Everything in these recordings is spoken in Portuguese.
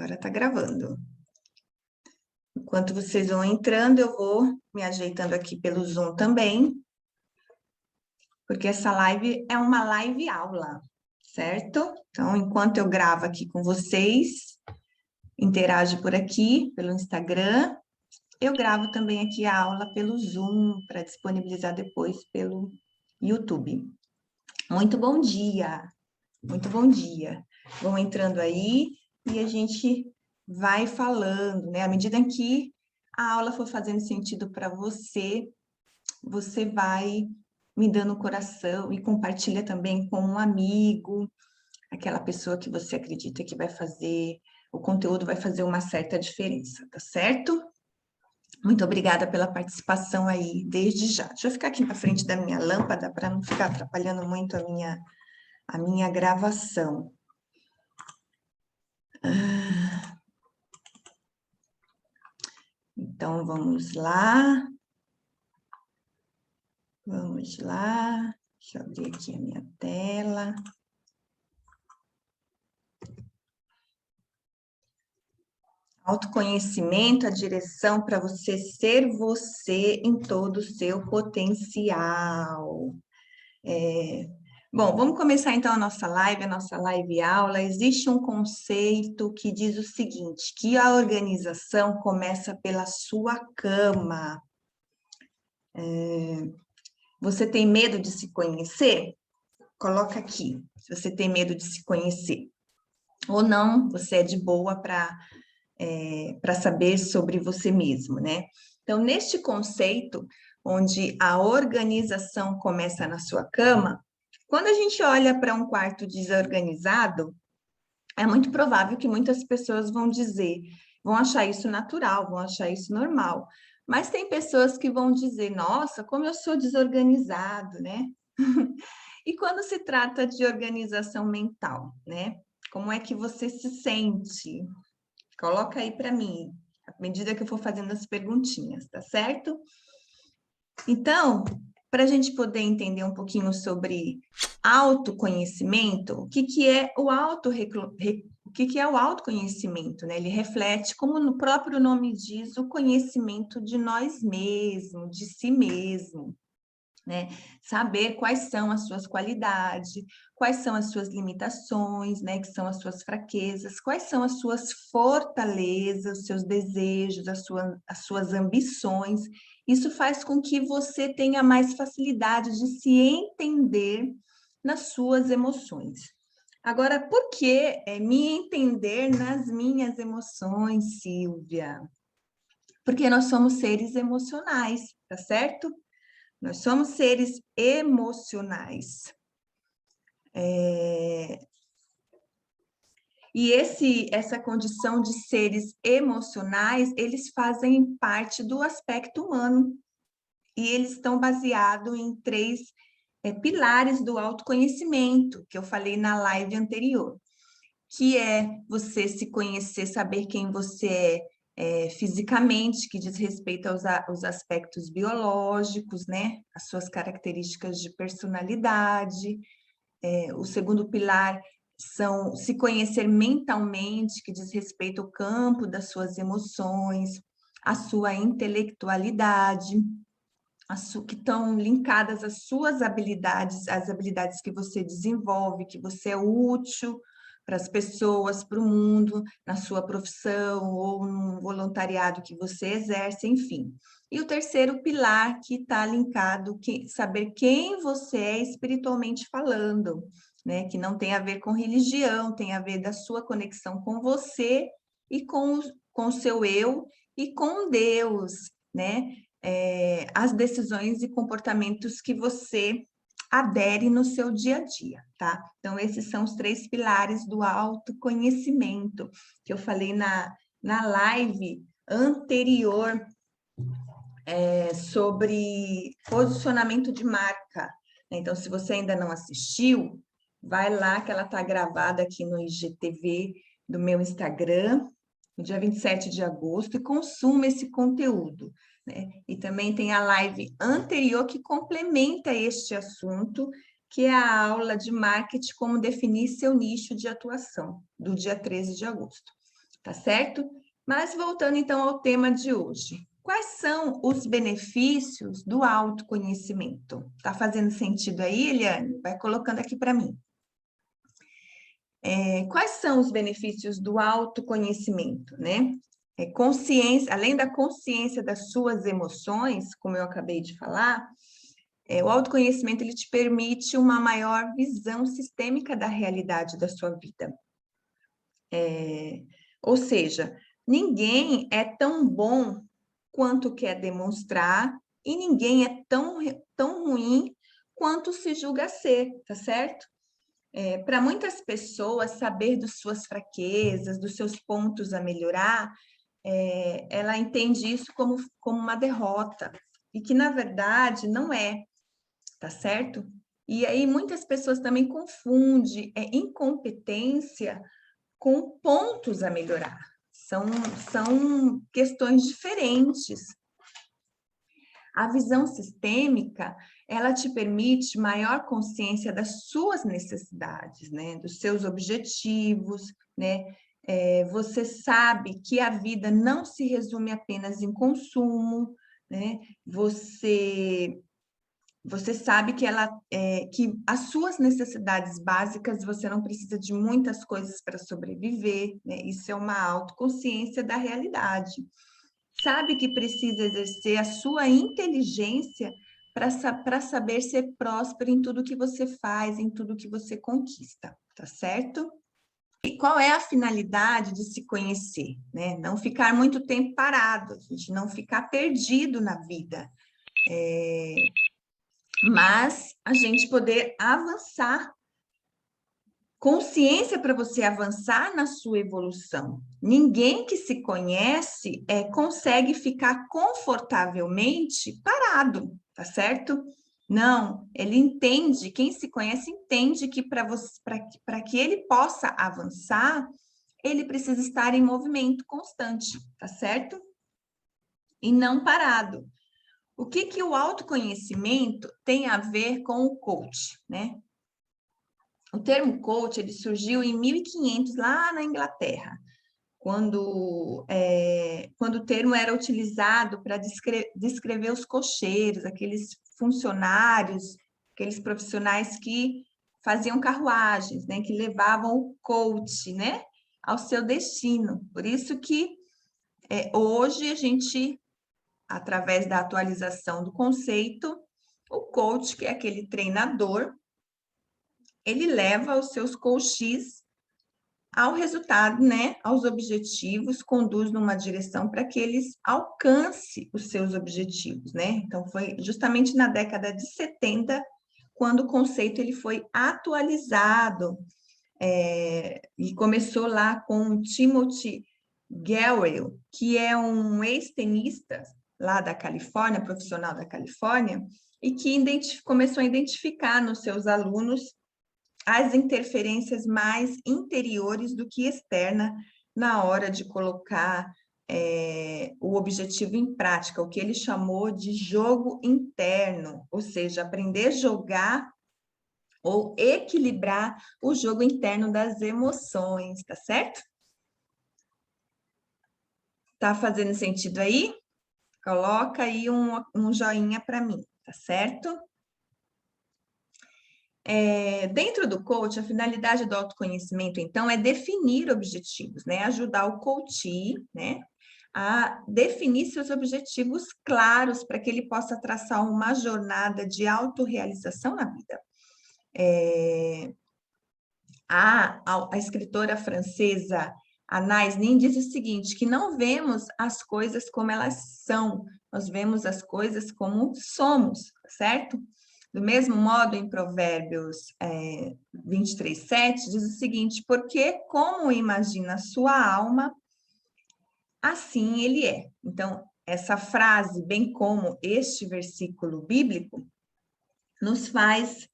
Agora tá gravando. Enquanto vocês vão entrando, eu vou me ajeitando aqui pelo Zoom também, porque essa live é uma live aula, certo? Então, enquanto eu gravo aqui com vocês, interage por aqui, pelo Instagram, eu gravo também aqui a aula pelo Zoom, para disponibilizar depois pelo YouTube. Muito bom dia! Muito bom dia! Vão entrando aí e a gente vai falando, né? À medida em que a aula for fazendo sentido para você, você vai me dando o coração e compartilha também com um amigo, aquela pessoa que você acredita que vai fazer, o conteúdo vai fazer uma certa diferença, tá certo? Muito obrigada pela participação aí, desde já. Deixa eu ficar aqui na frente da minha lâmpada para não ficar atrapalhando muito a minha gravação. Então, vamos lá. Vamos lá. Deixa eu abrir aqui a minha tela. Autoconhecimento, a direção para você ser você em todo o seu potencial. Bom, vamos começar então a nossa live aula. Existe um conceito que diz o seguinte, que a organização começa pela sua cama. Você tem medo de se conhecer? Coloca aqui, se você tem medo de se conhecer. Ou não, você é de boa para saber sobre você mesmo, né? Então, neste conceito, onde a organização começa na sua cama, quando a gente olha para um quarto desorganizado, é muito provável que muitas pessoas vão dizer, vão achar isso natural, vão achar isso normal. Mas tem pessoas que vão dizer, nossa, como eu sou desorganizado, né? E quando se trata de organização mental, né? Como é que você se sente? Coloca aí para mim, à medida que eu for fazendo as perguntinhas, tá certo? Então, para a gente poder entender um pouquinho sobre autoconhecimento, o que é o autoconhecimento, né? Ele reflete, como no próprio nome diz, o conhecimento de nós mesmos, de si mesmo, né? Saber quais são as suas qualidades, quais são as suas limitações, né? Que são as suas fraquezas, quais são as suas fortalezas, os seus desejos, as suas ambições. Isso faz com que você tenha mais facilidade de se entender nas suas emoções. Agora, por que me entender nas minhas emoções, Silvia? Porque nós somos seres emocionais, tá certo? Nós somos seres emocionais. E essa condição de seres emocionais, eles fazem parte do aspecto humano. E eles estão baseados em três pilares do autoconhecimento, que eu falei na live anterior, que é você se conhecer, saber quem você fisicamente, que diz respeito aos aspectos biológicos, né? As suas características de personalidade. O segundo pilar são se conhecer mentalmente, que diz respeito ao campo das suas emoções, a sua intelectualidade, que estão linkadas às suas habilidades, às habilidades que você desenvolve, que você é útil para as pessoas, para o mundo, na sua profissão ou no voluntariado que você exerce, enfim. E o terceiro pilar que está linkado, saber quem você é espiritualmente falando, né? Que não tem a ver com religião, tem a ver da sua conexão com você e com o seu eu e com Deus, né? As decisões e comportamentos que você adere no seu dia a dia, tá? Então, esses são os três pilares do autoconhecimento, que eu falei na live anterior sobre posicionamento de marca. Então, se você ainda não assistiu, vai lá que ela está gravada aqui no IGTV do meu Instagram, no dia 27 de agosto, e consuma esse conteúdo, né? E também tem a live anterior que complementa este assunto, que é a aula de marketing, como definir seu nicho de atuação, do dia 13 de agosto. tá certo? Mas voltando então ao tema de hoje. Quais são os benefícios do autoconhecimento? Tá fazendo sentido aí, Eliane? Vai colocando aqui para mim. Quais são os benefícios do autoconhecimento, né? Consciência, além da consciência das suas emoções, como eu acabei de falar, o autoconhecimento ele te permite uma maior visão sistêmica da realidade da sua vida. Ou seja, ninguém é tão bom quanto quer demonstrar e ninguém é tão ruim quanto se julga ser, tá certo? Para muitas pessoas, saber das suas fraquezas, dos seus pontos a melhorar, ela entende isso como uma derrota, e que, na verdade, não é, tá certo? E aí muitas pessoas também confundem incompetência com pontos a melhorar. São questões diferentes. A visão sistêmica, ela te permite maior consciência das suas necessidades, né? Dos seus objetivos, né? Você sabe que a vida não se resume apenas em consumo, né? Você sabe que que as suas necessidades básicas, você não precisa de muitas coisas para sobreviver, né? Isso é uma autoconsciência da realidade. Sabe que precisa exercer a sua inteligência para saber ser próspero em tudo que você faz, em tudo que você conquista, tá certo? E qual é a finalidade de se conhecer, né? Não ficar muito tempo parado, a gente não ficar perdido na vida. Mas a gente poder avançar, consciência para você avançar na sua evolução. Ninguém que se conhece consegue ficar confortavelmente parado, tá certo? Não, ele entende, quem se conhece entende que para que ele possa avançar, ele precisa estar em movimento constante, tá certo? E não parado. O que o autoconhecimento tem a ver com o coach, né? O termo coach, ele surgiu em 1500, lá na Inglaterra, quando o termo era utilizado para descrever os cocheiros, aqueles funcionários, aqueles profissionais que faziam carruagens, né? Que levavam o coach, né? Ao seu destino. Por isso que hoje a gente, através da atualização do conceito, o coach, que é aquele treinador, ele leva os seus coaches ao resultado, né, aos objetivos, conduz numa direção para que eles alcancem os seus objetivos, né? Então, foi justamente na década de 70 quando o conceito ele foi atualizado, e começou lá com Timothy Galway, que é um ex-tenista lá da Califórnia, profissional da Califórnia, e que começou a identificar nos seus alunos as interferências mais interiores do que externa na hora de colocar o objetivo em prática, o que ele chamou de jogo interno, ou seja, aprender a jogar ou equilibrar o jogo interno das emoções, tá certo? Tá fazendo sentido aí? Coloca aí um joinha para mim, tá certo? Dentro do coach, a finalidade do autoconhecimento, então, é definir objetivos, né? Ajudar o coach, né? A definir seus objetivos claros para que ele possa traçar uma jornada de autorrealização na vida. A escritora francesa Anais Nin diz o seguinte, que não vemos as coisas como elas são, nós vemos as coisas como somos, certo? Do mesmo modo, em Provérbios 23:7, diz o seguinte, porque como imagina a sua alma, assim ele é. Então, essa frase, bem como este versículo bíblico, nos faz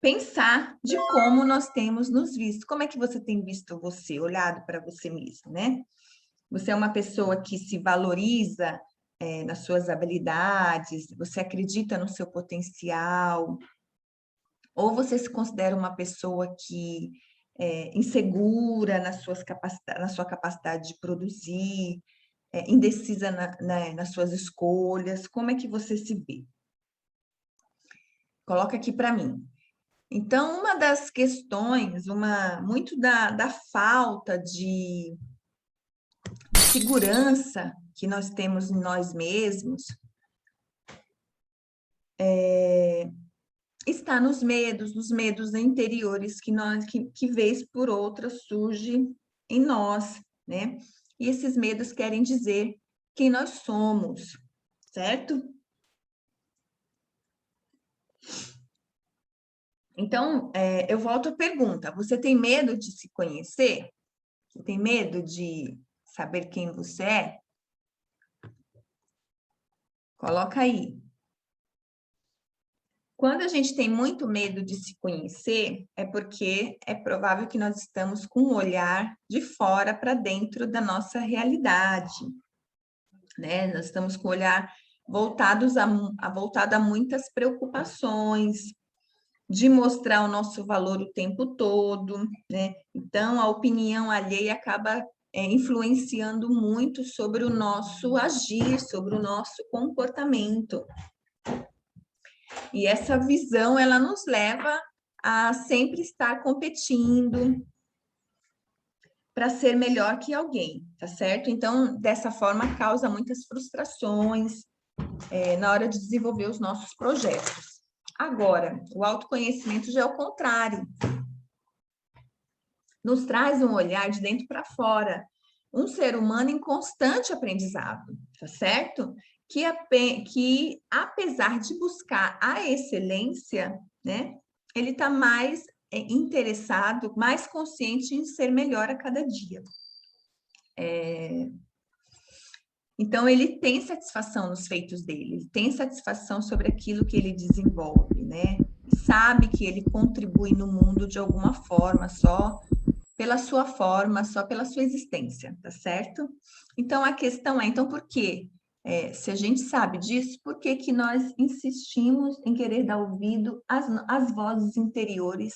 pensar de como nós temos nos visto. Como é que você tem visto você, olhado para você mesmo, né? Você é uma pessoa que se valoriza nas suas habilidades, você acredita no seu potencial, ou você se considera uma pessoa que insegura na sua capacidade de produzir, indecisa nas suas escolhas? Como é que você se vê? Coloca aqui para mim. Então, uma das questões, muito da falta de segurança que nós temos em nós mesmos, está nos medos interiores que vez por outra surge em nós, né? E esses medos querem dizer quem nós somos, certo? Então, eu volto à pergunta: você tem medo de se conhecer? Você tem medo de saber quem você é? Coloca aí. Quando a gente tem muito medo de se conhecer, é porque é provável que nós estamos com um olhar de fora para dentro da nossa realidade, né? Nós estamos com o olhar voltado a muitas preocupações, de mostrar o nosso valor o tempo todo, né? Então, a opinião alheia acaba influenciando muito sobre o nosso agir, sobre o nosso comportamento. E essa visão, ela nos leva a sempre estar competindo para ser melhor que alguém, tá certo? Então, dessa forma, causa muitas frustrações na hora de desenvolver os nossos projetos. Agora, o autoconhecimento já é o contrário. Nos traz um olhar de dentro para fora, um ser humano em constante aprendizado, tá certo? Que apesar de buscar a excelência, né, ele está mais interessado, mais consciente em ser melhor a cada dia. Então, ele tem satisfação nos feitos dele, ele tem satisfação sobre aquilo que ele desenvolve, né? Sabe que ele contribui no mundo de alguma forma, só pela sua forma, só pela sua existência, tá certo? Então, a questão é, então, por quê? Se a gente sabe disso, por que que nós insistimos em querer dar ouvido às vozes interiores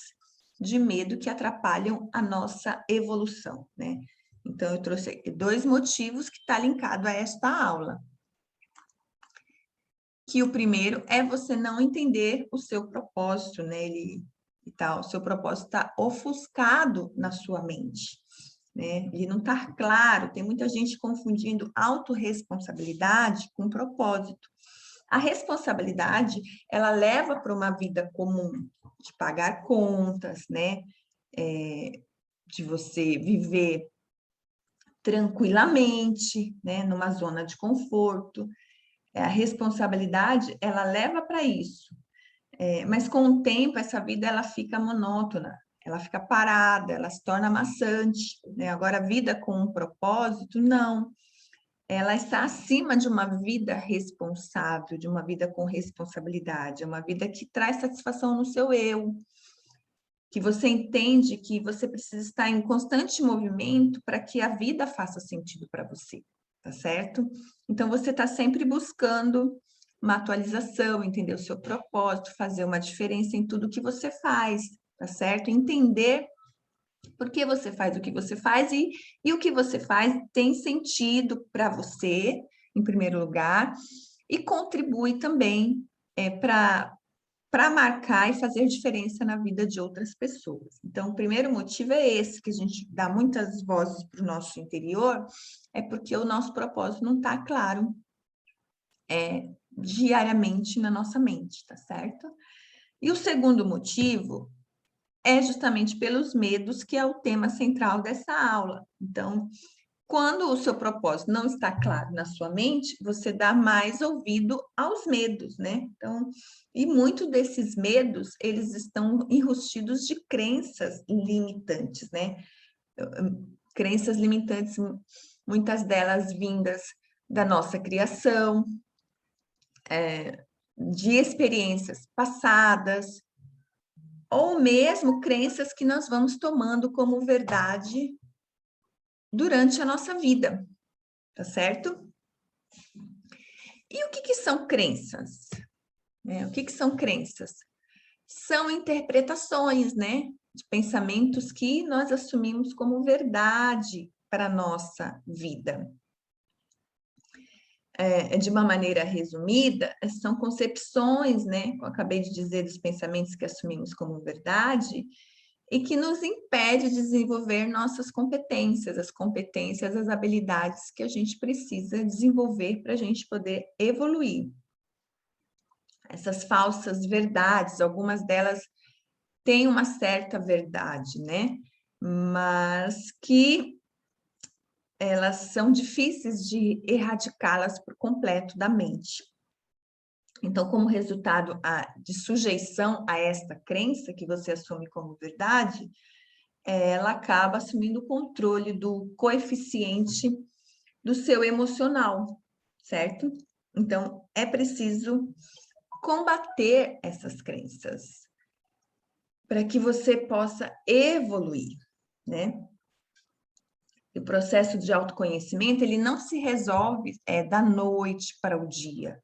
de medo que atrapalham a nossa evolução, né? Então, eu trouxe aqui 2 motivos que está linkado a esta aula. Que o primeiro é você não entender o seu propósito, né? O seu propósito está ofuscado na sua mente, né? Ele não está claro. Tem muita gente confundindo autorresponsabilidade com propósito. A responsabilidade, ela leva para uma vida comum, de pagar contas, né? De você viver tranquilamente, né? Numa zona de conforto. A responsabilidade, ela leva para isso. Mas com o tempo, essa vida ela fica monótona, ela fica parada, ela se torna maçante, né? Agora, a vida com um propósito, não. Ela está acima de uma vida responsável, de uma vida com responsabilidade, é uma vida que traz satisfação no seu eu, que você entende que você precisa estar em constante movimento para que a vida faça sentido para você, tá certo? Então, você está sempre buscando uma atualização, entender o seu propósito, fazer uma diferença em tudo que você faz, tá certo? Entender por que você faz o que você faz e o que você faz tem sentido para você, em primeiro lugar, e contribui também para marcar e fazer diferença na vida de outras pessoas. Então, o primeiro motivo é esse, que a gente dá muitas vozes para o nosso interior, é porque o nosso propósito não está claro diariamente na nossa mente, tá certo? E o segundo motivo é justamente pelos medos, que é o tema central dessa aula. Então, quando o seu propósito não está claro na sua mente, você dá mais ouvido aos medos, né? Então, e muito desses medos, eles estão enrustidos de crenças limitantes, né? Crenças limitantes, muitas delas vindas da nossa criação, de experiências passadas, ou mesmo crenças que nós vamos tomando como verdade durante a nossa vida, tá certo? E o que são crenças? O que são crenças? São interpretações, né? de pensamentos que nós assumimos como verdade para a nossa vida. De uma maneira resumida, são concepções, né? Eu acabei de dizer dos pensamentos que assumimos como verdade e que nos impede de desenvolver nossas competências, as habilidades que a gente precisa desenvolver para a gente poder evoluir. Essas falsas verdades, algumas delas têm uma certa verdade, né? Mas que elas são difíceis de erradicá-las por completo da mente. Então, como resultado de sujeição a esta crença que você assume como verdade, ela acaba assumindo o controle do coeficiente do seu emocional, certo? Então, é preciso combater essas crenças para que você possa evoluir, né? O processo de autoconhecimento, ele não se resolve da noite para o dia.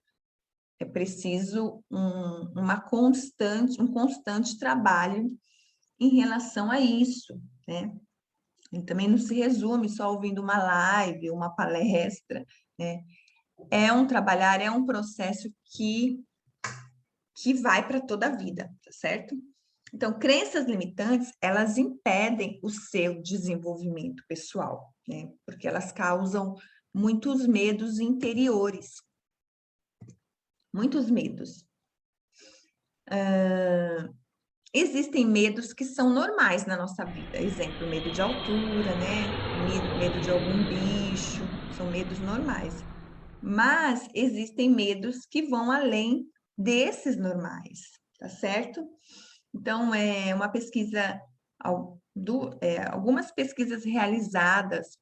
É preciso um constante trabalho em relação a isso, né? E também não se resume só ouvindo uma live, uma palestra, né? É um processo que vai para toda a vida, tá certo? Então, crenças limitantes, elas impedem o seu desenvolvimento pessoal, né? Porque elas causam muitos medos interiores. Muitos medos. Existem medos que são normais na nossa vida. Exemplo, medo de altura, né? Medo de algum bicho, são medos normais. Mas existem medos que vão além desses normais, tá certo? Então, uma pesquisa, algumas pesquisas realizadas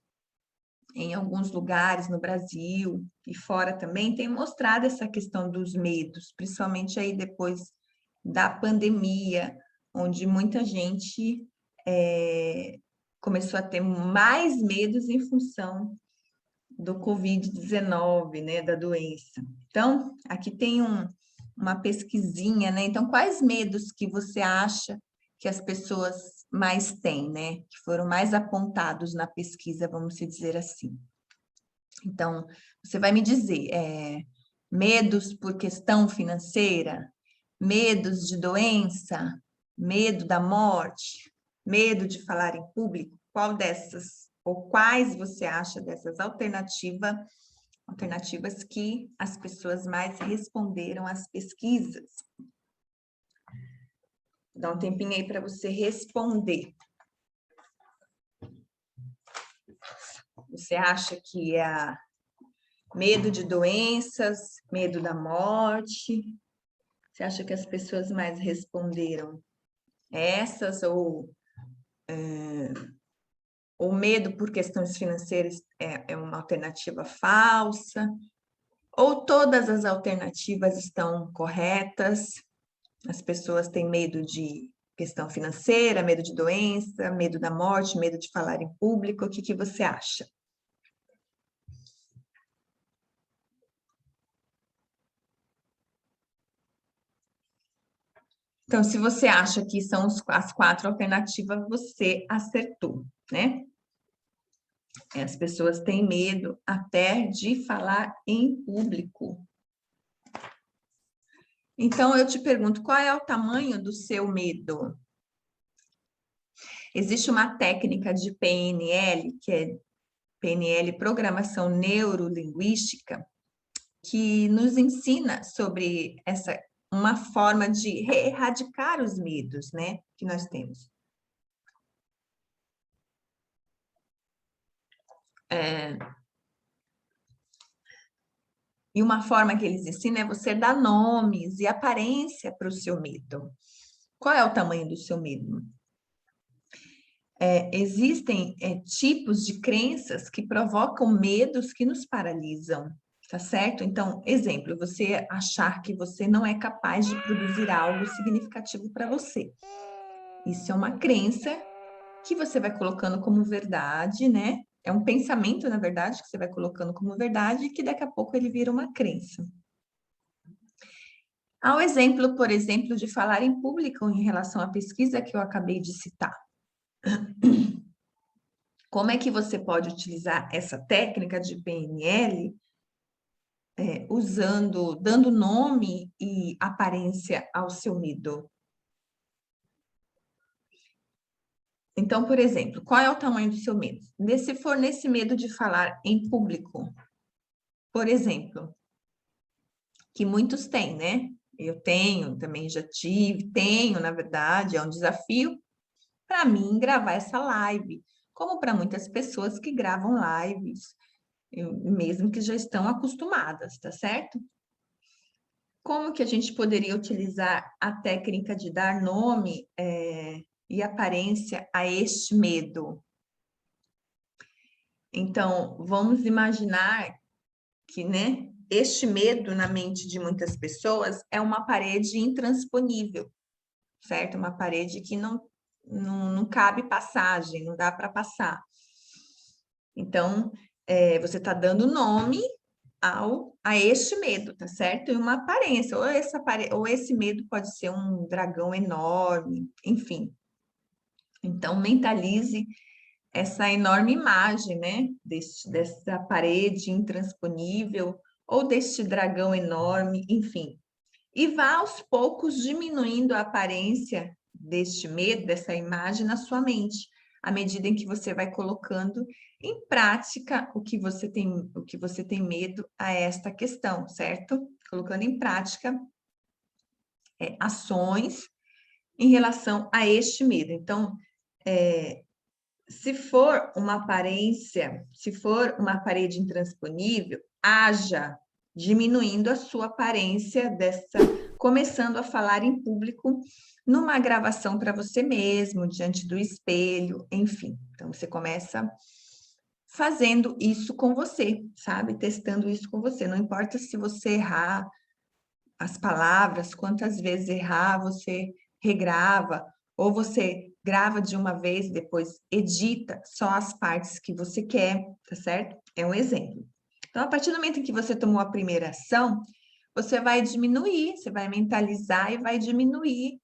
em alguns lugares no Brasil e fora também, têm mostrado essa questão dos medos, principalmente aí depois da pandemia, onde muita gente começou a ter mais medos em função do Covid-19, né, da doença. Então, aqui tem uma pesquisinha, né? Então, quais medos que você acha que as pessoas mais têm, né? Que foram mais apontados na pesquisa, vamos dizer assim. Então, você vai me dizer, medos por questão financeira, medos de doença, medo da morte, medo de falar em público, qual dessas, ou quais você acha dessas alternativas que as pessoas mais responderam às pesquisas? Dá um tempinho aí para você responder. Você acha que é medo de doenças, medo da morte? Você acha que as pessoas mais responderam essas ou medo por questões financeiras é uma alternativa falsa? Ou todas as alternativas estão corretas? As pessoas têm medo de questão financeira, medo de doença, medo da morte, medo de falar em público. O que você acha? Então, se você acha que são as 4 alternativas, você acertou, né? As pessoas têm medo até de falar em público. Então, eu te pergunto, qual é o tamanho do seu medo? Existe uma técnica de PNL, que é PNL, Programação Neurolinguística, que nos ensina sobre uma forma de erradicar os medos, né, que nós temos. E uma forma que eles ensinam é você dar nomes e aparência para o seu medo. Qual é o tamanho do seu medo? Existem tipos de crenças que provocam medos que nos paralisam, tá certo? Então, exemplo, você achar que você não é capaz de produzir algo significativo para você. Isso é uma crença que você vai colocando como verdade, né? É um pensamento, na verdade, que você vai colocando como verdade e que daqui a pouco ele vira uma crença. Ao exemplo, por exemplo, de falar em público em relação à pesquisa que eu acabei de citar. Como é que você pode utilizar essa técnica de PNL dando nome e aparência ao seu medo? Então, por exemplo, qual é o tamanho do seu medo? Se for nesse medo de falar em público, por exemplo, que muitos têm, né? Eu tenho, também já tive, tenho, na verdade, é um desafio para mim gravar essa live, como para muitas pessoas que gravam lives, mesmo que já estão acostumadas, tá certo? Como que a gente poderia utilizar a técnica de dar nome e aparência a este medo? Então, vamos imaginar que, né, este medo na mente de muitas pessoas é uma parede intransponível, certo? Uma parede que não cabe passagem, não dá para passar. Então, você está dando nome a este medo, tá certo? E uma aparência, ou esse medo pode ser um dragão enorme, enfim. Então, mentalize essa enorme imagem, né? Dessa parede intransponível, ou deste dragão enorme, enfim. E vá aos poucos diminuindo a aparência deste medo, dessa imagem na sua mente, à medida em que você vai colocando em prática o que você tem medo a esta questão, certo? Colocando em prática ações em relação a este medo. Então, se for uma aparência, se for uma parede intransponível, haja diminuindo a sua aparência começando a falar em público numa gravação para você mesmo, diante do espelho, enfim. Então, você começa fazendo isso com você, sabe? Testando isso com você. Não importa se você errar as palavras, quantas vezes errar, você regrava, ou você grava de uma vez, depois edita só as partes que você quer, tá certo? É um exemplo. Então, a partir do momento em que você tomou a primeira ação, você vai diminuir, você vai mentalizar e vai diminuir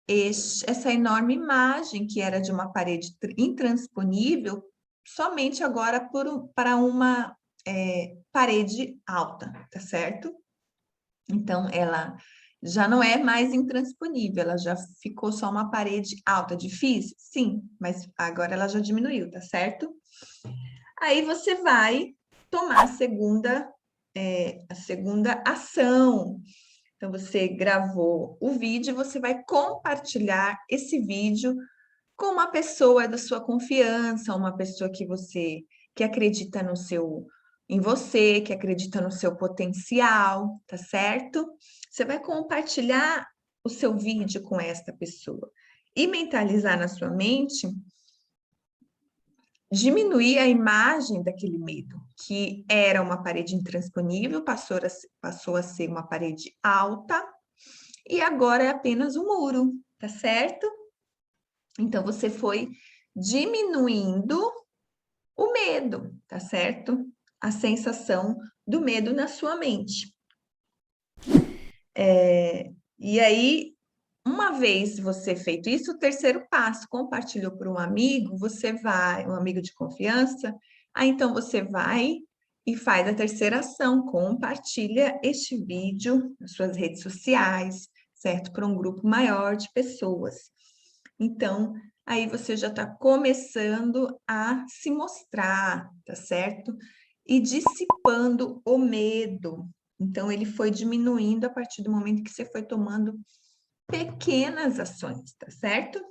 essa enorme imagem que era de uma parede intransponível, somente agora para uma parede alta, tá certo? Então, ela já não é mais intransponível, ela já ficou só uma parede alta. Difícil? Sim, mas agora ela já diminuiu, tá certo? Aí você vai tomar a segunda ação. Então, você gravou o vídeo, você vai compartilhar esse vídeo com uma pessoa da sua confiança, uma pessoa que acredita em você, que acredita no seu potencial, tá certo? Você vai compartilhar o seu vídeo com esta pessoa e mentalizar na sua mente diminuir a imagem daquele medo, que era uma parede intransponível, passou a ser uma parede alta e agora é apenas um muro, tá certo? Então, você foi diminuindo o medo, tá certo? A sensação do medo na sua mente. E aí, uma vez você feito isso, o terceiro passo, compartilhou por um amigo, um amigo de confiança, aí então você vai e faz a terceira ação, compartilha este vídeo nas suas redes sociais, certo? Para um grupo maior de pessoas. Então, aí você já está começando a se mostrar, tá certo? E dissipando o medo. Então, ele foi diminuindo a partir do momento que você foi tomando pequenas ações, tá certo?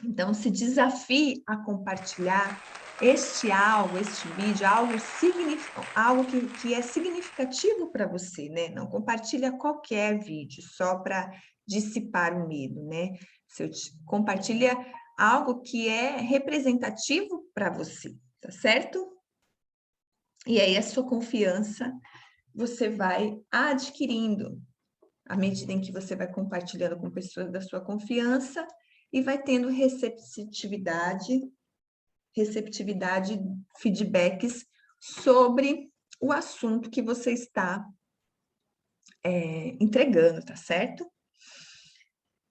Então, se desafie a compartilhar este vídeo, algo que é significativo para você, né? Não compartilha qualquer vídeo só para dissipar o medo, né? Compartilha algo que é representativo para você, tá certo? E aí a sua confiança você vai adquirindo à medida em que você vai compartilhando com pessoas da sua confiança e vai tendo receptividade, feedbacks sobre o assunto que você está entregando, tá certo?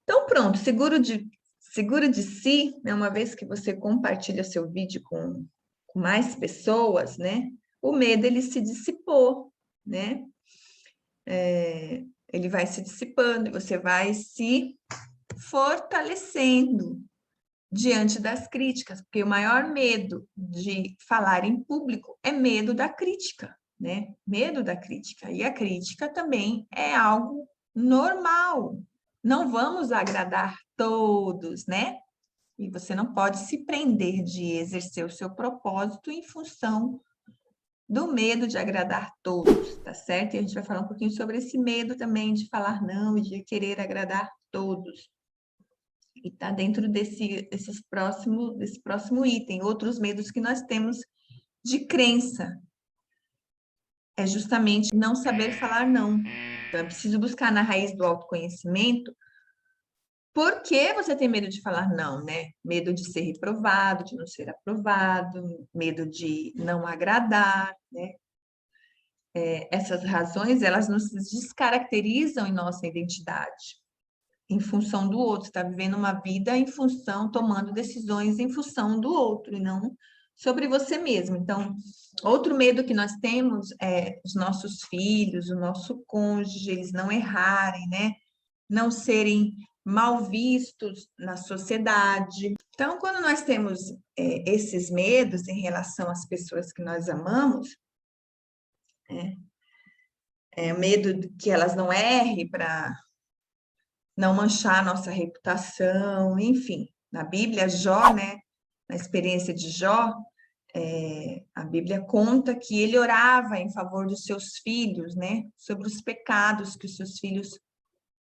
Então, pronto, seguro de si, né? Uma vez que você compartilha seu vídeo com mais pessoas, né? O medo, ele se dissipou, né? Ele vai se dissipando e você vai se fortalecendo diante das críticas, porque o maior medo de falar em público é medo da crítica, né? Medo da crítica. E a crítica também é algo normal. Não vamos agradar todos, né? E você não pode se prender de exercer o seu propósito em função do medo de agradar todos, tá certo? E a gente vai falar um pouquinho sobre esse medo também de falar não e de querer agradar todos. E está dentro desse próximo item. Outros medos que nós temos de crença é justamente não saber falar não. Então, é preciso buscar na raiz do autoconhecimento por que você tem medo de falar não, né? Medo de ser reprovado, de não ser aprovado, medo de não agradar, né? Essas razões, elas nos descaracterizam em nossa identidade, em função do outro, está vivendo uma vida em função, tomando decisões em função do outro, e não sobre você mesmo. Então, outro medo que nós temos é os nossos filhos, o nosso cônjuge, eles não errarem, né? Não serem mal vistos na sociedade. Então, quando nós temos esses medos em relação às pessoas que nós amamos, medo de que elas não errem para não manchar a nossa reputação, enfim. Na Bíblia, Jó, né, na experiência de Jó, a Bíblia conta que ele orava em favor dos seus filhos, né, sobre os pecados que os seus filhos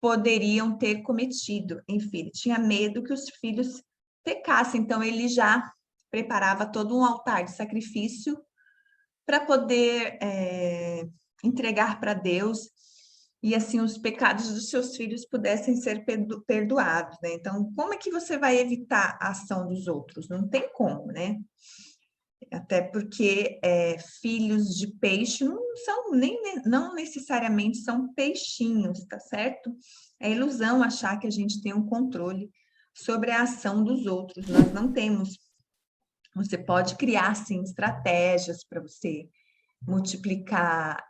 poderiam ter cometido. Enfim, ele tinha medo que os filhos pecassem, então ele já preparava todo um altar de sacrifício para poder entregar para Deus e assim os pecados dos seus filhos pudessem ser perdoados, né? Então, como é que você vai evitar a ação dos outros? Não tem como, né? Até porque filhos de peixe não são não necessariamente são peixinhos, tá certo? É ilusão achar que a gente tem um controle sobre a ação dos outros. Nós não temos. Você pode criar, sim, estratégias para você multiplicar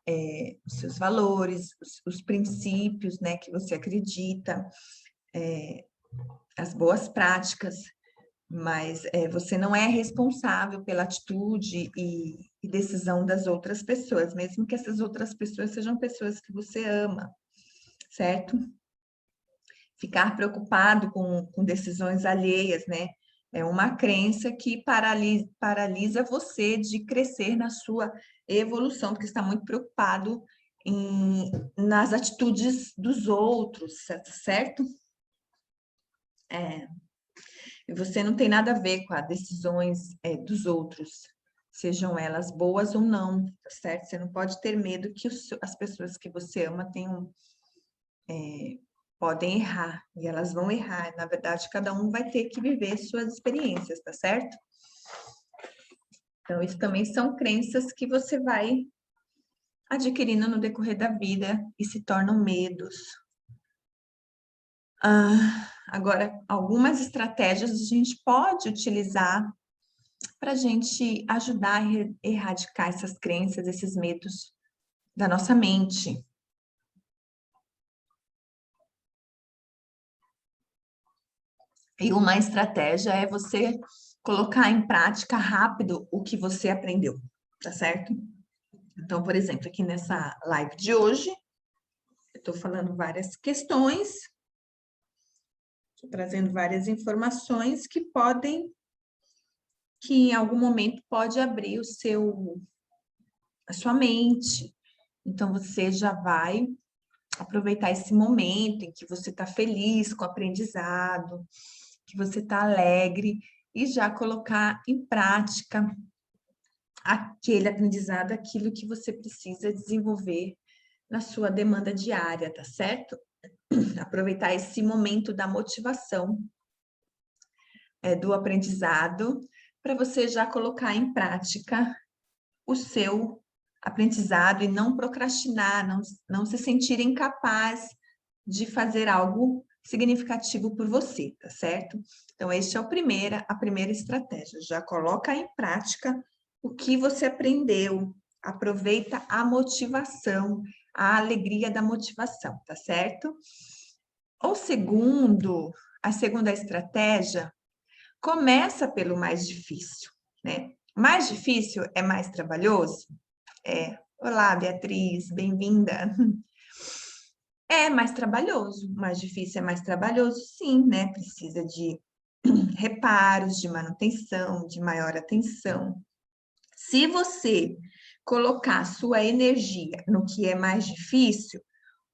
os seus valores, os princípios, né, que você acredita, as boas práticas, mas você não é responsável pela atitude e decisão das outras pessoas, mesmo que essas outras pessoas sejam pessoas que você ama, certo? Ficar preocupado com decisões alheias, né? É uma crença que paralisa você de crescer na sua evolução, porque está muito preocupado nas atitudes dos outros, certo? E você não tem nada a ver com as decisões dos outros, sejam elas boas ou não, certo? Você não pode ter medo que as pessoas que você ama podem errar, e elas vão errar. Na verdade, cada um vai ter que viver suas experiências, tá certo? Então, isso também são crenças que você vai adquirindo no decorrer da vida e se tornam medos. Agora, algumas estratégias a gente pode utilizar para a gente ajudar a erradicar essas crenças, esses medos da nossa mente. E uma estratégia é você colocar em prática rápido o que você aprendeu, tá certo? Então, por exemplo, aqui nessa live de hoje, eu estou falando várias questões, estou trazendo várias informações que em algum momento pode abrir a sua mente. Então, você já vai aproveitar esse momento em que você está feliz com o aprendizado, que você está alegre, e já colocar em prática aquele aprendizado, aquilo que você precisa desenvolver na sua demanda diária, tá certo? Aproveitar esse momento da motivação do aprendizado para você já colocar em prática o seu aprendizado e não procrastinar, não se sentir incapaz de fazer algo significativo por você, tá certo? Então, este é a primeira estratégia. Já coloca em prática o que você aprendeu. Aproveita a motivação, a alegria da motivação, tá certo? A segunda estratégia começa pelo mais difícil, né? Mais difícil é mais trabalhoso? É. Olá, Beatriz, bem-vinda. É mais trabalhoso, mais difícil é mais trabalhoso, sim, né? Precisa de reparos, de manutenção, de maior atenção. Se você colocar sua energia no que é mais difícil,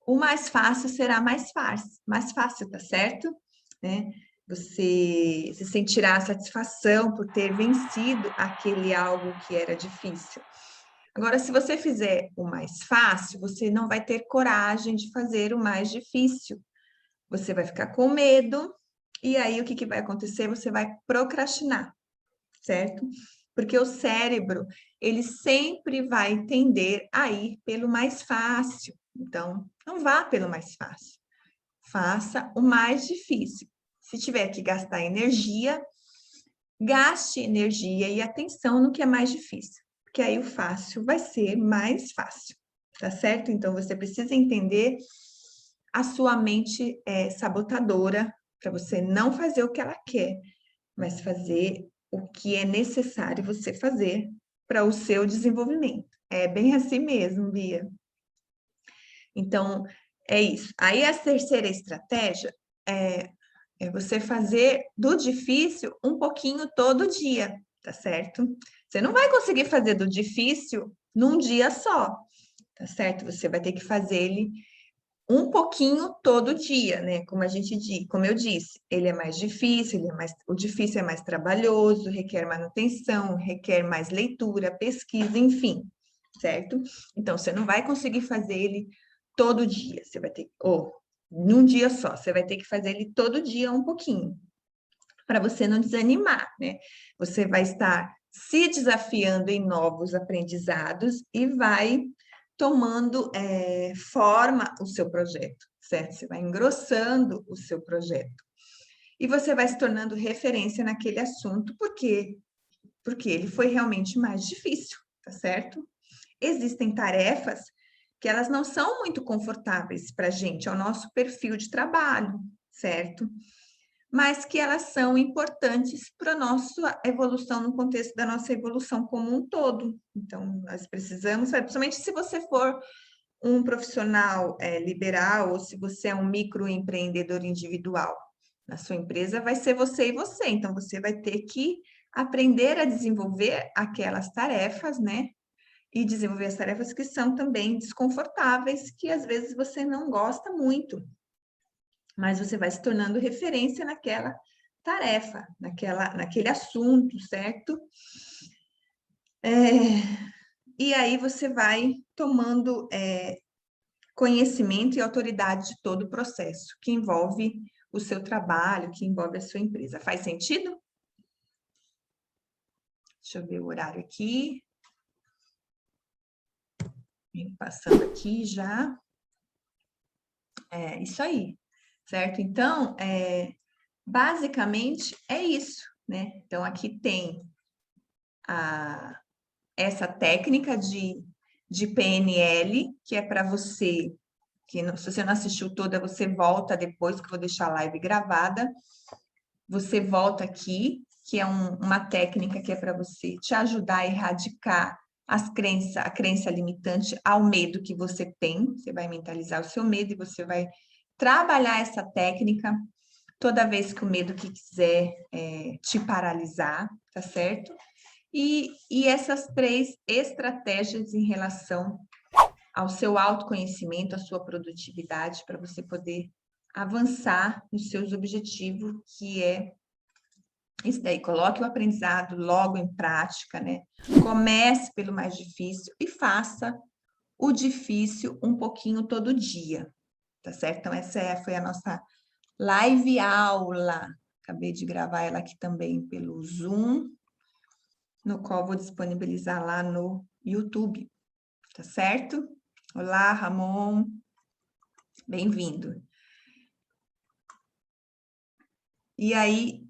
o mais fácil será mais fácil, tá certo? Né? Você se sentirá satisfação por ter vencido aquele algo que era difícil. Agora, se você fizer o mais fácil, você não vai ter coragem de fazer o mais difícil. Você vai ficar com medo, e aí o que vai acontecer? Você vai procrastinar, certo? Porque o cérebro, ele sempre vai tender a ir pelo mais fácil. Então, não vá pelo mais fácil. Faça o mais difícil. Se tiver que gastar energia, gaste energia e atenção no que é mais difícil, porque aí o fácil vai ser mais fácil, tá certo? Então, você precisa entender a sua mente sabotadora para você não fazer o que ela quer, mas fazer o que é necessário você fazer para o seu desenvolvimento. É bem assim mesmo, Bia. Então, é isso. Aí, a terceira estratégia é você fazer do difícil um pouquinho todo dia, tá certo? Você não vai conseguir fazer do difícil num dia só, tá certo? Você vai ter que fazer ele um pouquinho todo dia, né? Como eu disse, ele é mais difícil, o difícil é mais trabalhoso, requer manutenção, requer mais leitura, pesquisa, enfim, certo? Então, você não vai conseguir fazer ele todo dia, você vai ter, ou num dia só, você vai ter que fazer ele todo dia um pouquinho, para você não desanimar, né? Você vai estar se desafiando em novos aprendizados e vai tomando forma o seu projeto, certo? Você vai engrossando o seu projeto. E você vai se tornando referência naquele assunto, porque ele foi realmente mais difícil, tá certo? Existem tarefas que elas não são muito confortáveis para a gente, é o nosso perfil de trabalho, certo? Mas que elas são importantes para a nossa evolução, no contexto da nossa evolução como um todo. Então, nós precisamos, principalmente se você for um profissional liberal ou se você é um microempreendedor individual na sua empresa, vai ser você e você. Então, você vai ter que aprender a desenvolver aquelas tarefas, né? E desenvolver as tarefas que são também desconfortáveis, que às vezes você não gosta muito, mas você vai se tornando referência naquela tarefa, naquele assunto, certo? E aí você vai tomando conhecimento e autoridade de todo o processo que envolve o seu trabalho, que envolve a sua empresa. Faz sentido? Deixa eu ver o horário aqui. Passando aqui já. É isso aí, certo? Então, basicamente é isso, né? Então, aqui tem essa técnica de PNL, que é para você, se você não assistiu toda, você volta depois, que eu vou deixar a live gravada. Você volta aqui, que é uma técnica que é para você te ajudar a erradicar a crença limitante ao medo que você tem. Você vai mentalizar o seu medo e você vai trabalhar essa técnica toda vez que o medo que quiser te paralisar, tá certo? E essas 3 estratégias em relação ao seu autoconhecimento, à sua produtividade, para você poder avançar nos seus objetivos, que é isso daí. Coloque o aprendizado logo em prática, né? Comece pelo mais difícil e faça o difícil um pouquinho todo dia, tá certo? Então, essa foi a nossa live aula. Acabei de gravar ela aqui também pelo Zoom, no qual vou disponibilizar lá no YouTube, tá certo? Olá, Ramon, bem-vindo. E aí,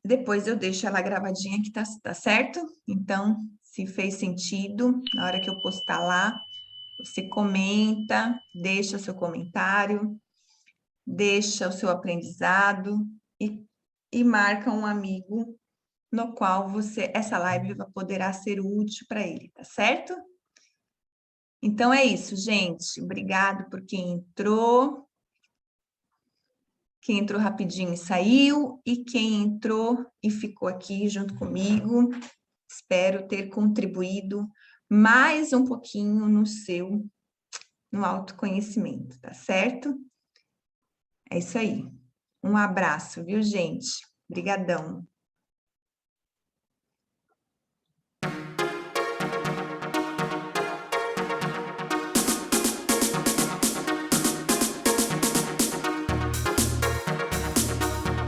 depois eu deixo ela gravadinha que tá certo? Então, se fez sentido, na hora que eu postar lá, você comenta, deixa seu comentário, deixa o seu aprendizado e marca um amigo no qual essa live poderá ser útil para ele, tá certo? Então é isso, gente. Obrigado por quem entrou rapidinho e saiu, e quem entrou e ficou aqui junto comigo. Espero ter contribuído mais um pouquinho no autoconhecimento, tá certo? É isso aí. Um abraço, viu, gente? Obrigadão.